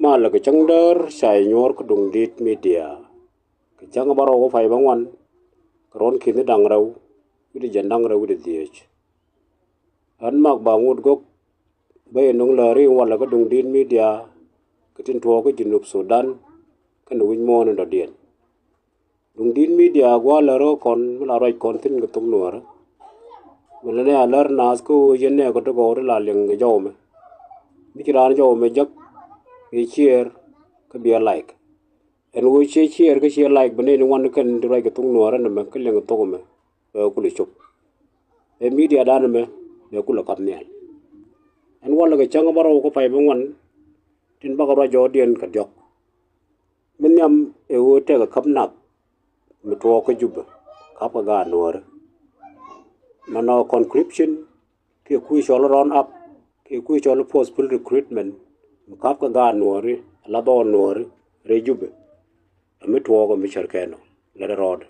mà là cái chẳng đỡ sai nhor cái đồng dit media cái chẳng baro có phải bang wan kron khi nó đang rau cái dân đang rau cái gì anh mặc bảo một gốc bây nông lari riêng là cái đồng dit media cái tin thua cái Junub Sudan cái nội môn nó điền đồng dit media qua là rồi còn là rồi còn tin cái tung nua đó mình là alar nas ko dân này có cái là liền cái dầu mà biết cái đó dầu mà chắc cái share cái bia like and we share cái share like bên này one can rồi cái tung nua đó mà cái liền cái tung mà cũng được chụp cái media đó mà để cũng là cặp nhảy anh quan là cái chẳng bao có phải bằng one tin bác ra cho điền cái dọc mình nhầm ở cái cặp nát mình thua cái chụp cặp cái gan nua mà nó conscription cái quy cho run up cái quy cho possible recruitment cặp cái gan nua là đó nua rồi chụp mình thua cái mình chơi nó là road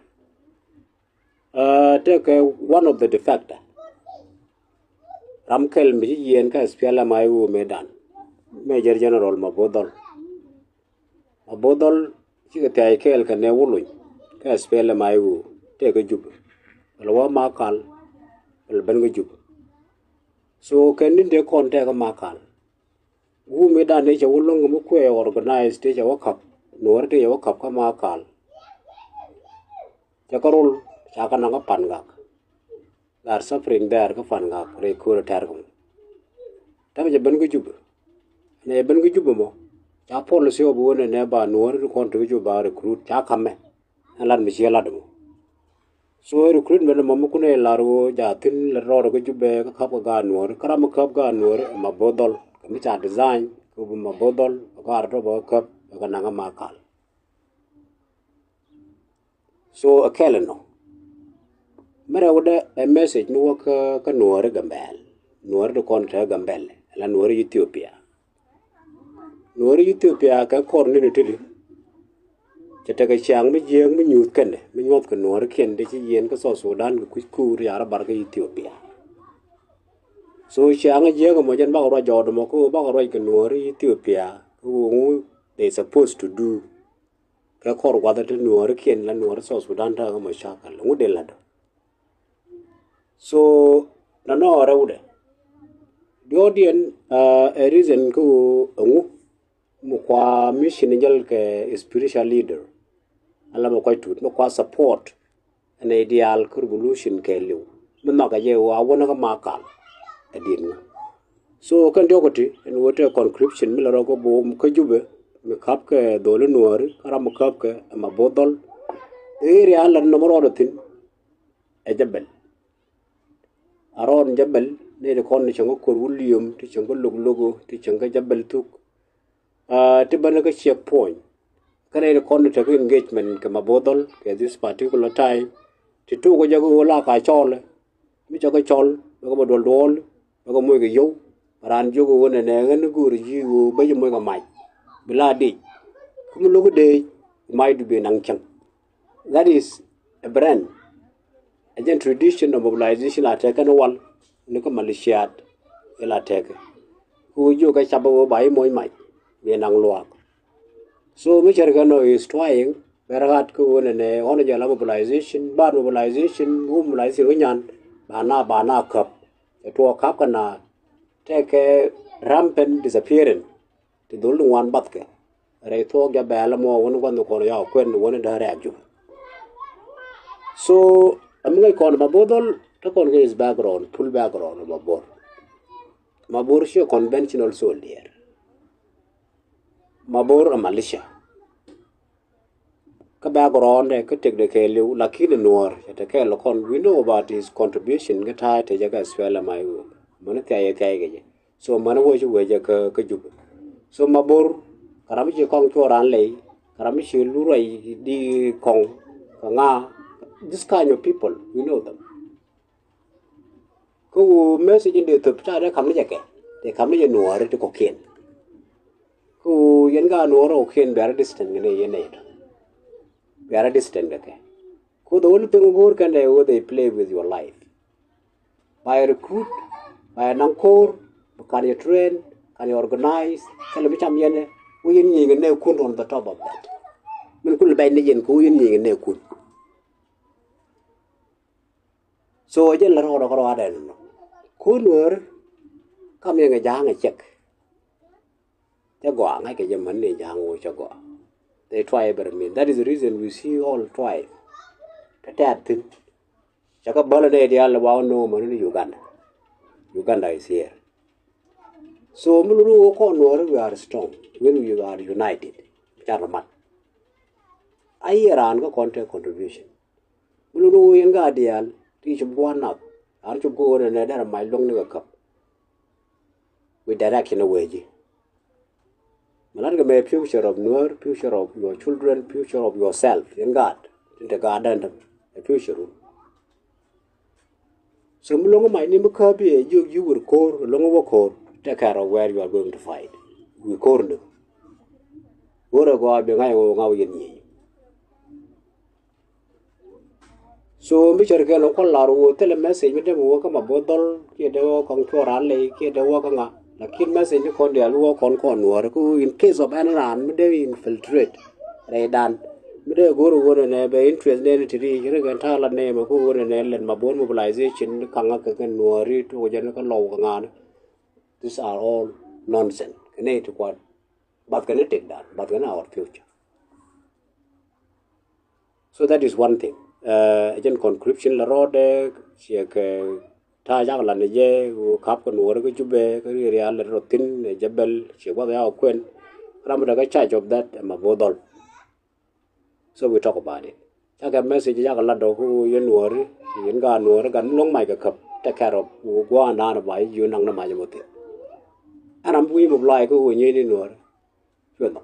take one of the defector Ramkel mi yen ka spiala mayu medan Major General Mabodol chi ka tay kel ka ne wulu ka spiala mayu te ka jub lawa makal ban ga jub so kenin de kon te ka makal wu medan ne cha wulu mu ko organize te cha wakap nor te wakap ka makal cha karul cha ka na panga are suffering there ka fan ga re ko tar ko ta be ban ga jub ne ban ga jub mo cha policy obo ne ba nor ko to ju ba recruit cha khamme alar mi shela do so recruitment mo ko ne laro ja tin la ro ga jubbe ka khap ga nor karam khap ga nor ma bodol mi cha design ko ma bodol ko ar to ba khap ga na ga makal so a keleno mara wada a message no ka nuore gambel nuore do kontra gambel la nuore Ethiopia ka korni ni tili chata ka chang mi jeng mi nyut kan mi nyot ka nuore ken de chi yen ka so Sudan ku ku ya bar ka Ethiopia so chang jeng mo jan ba ro jod mo ko ba ro ka nuore Ethiopia ku they supposed to do ka kor wa da nuore ken la nuore so Sudan ta ma shakal ngu de la so no raude the audience a reason ko ngu mo kwa mission jal ke spiritual leader ala mo koy tut mo kwa support an ideal revolution ke lew mo ma ga je wa wona ga makal adin so kan dogoti en wote conscription mi la ro ko bo ko jube mi kap ke dole noor kara mo kap ke ma bodol eri ala no mo ro tin e jabel aron jabal ne de kon chango ko William ti chango logo ti changa jabal tuk ti bana ka checkpoint kana de kon to engagement ka mabodol ke this particular time ti tu ko jago la ka chol mi jago chol ko mo dol ko mo ge yo ran jogo wona ne ngan gur ji wo ba mo ga mai bila di ko logo de mai du be nang chang that is a brand again tradition of mobilization la taken wal ni ko malaysia la take ku jo ka chabo bai moy mai be nang luak so mi chergano is trying beragat ko ne ono jala mobilization nyan bana kap to kap kana take rampant disappearance to dul wan batke re to ga bala mo won ko ya kwen won da reaju so I'm going to call Mabodol to call his background, full background of Mabor is a conventional soldier. Mabor a militia. Ka background I could take the Kalu, Lucky the Noor, at a Kalokon, we know about his contribution, get high to Jaga swell my room. Monetary Kage. So Manawaja Waja Kajub. So Mabor, Karamichi Kong to Ranley, Karamichi Lurai di Kong, Kanga. This kind of people, we know them. Who message in the Tupta come to they come in Noir to cocaine. Who Yanga Nora can very distant in a yenate. Very distant, okay. Who the only thing more can they play with your life? By a recruit, by an encore, can you train, can you organize, can you become yene? we yin yin ne kun on the top of that min kul bay ne yen ko yin yin ne kun so je la ro ro ada no kun wer kam ye ga jang chek ja go ngai ke je man ne jang wo cha go they try every mean that is the reason we see all try that thing chaka bala ne dia la wa no man ni Uganda is here. So Muluru Konor, we are strong when we are united. Charamat. I hear an content contribution. Muluru Yanga Dial, teach one up. Aren't you go and another my long nigger cup? With direction away. Malaga may future of Nur, future of your children, future of yourself in God, in the garden, a future room. So long my name Kirby, you will call long over call. Take care of where you are going to fight. We corner. Go to go being I will now yin. So, Mr. Gallo Colaro tell a message with them walk on a bottle, get the walk on Corale, get the walk on a kid message on the walk on Cornwall, who in case of an run, they infiltrate. They done. They go to one and have interest in it. You can tell a name of who and Ellen, my bone mobilization, Kangakan, Nori to General Logan. These are all nonsense. But can it take that? But can our future? So that is one thing. Again, conscription la road, she ta jang la neje, who cap on work with Jube, real rotin, Jebel, she was our queen. Ramada charge of that, and my bodol. So we talk about it. Take a message, Yagalado, who you worry, you got no gun long my cup, take care of, who go on down by you, Nanga Majamote. And I'm going to like who you need to know.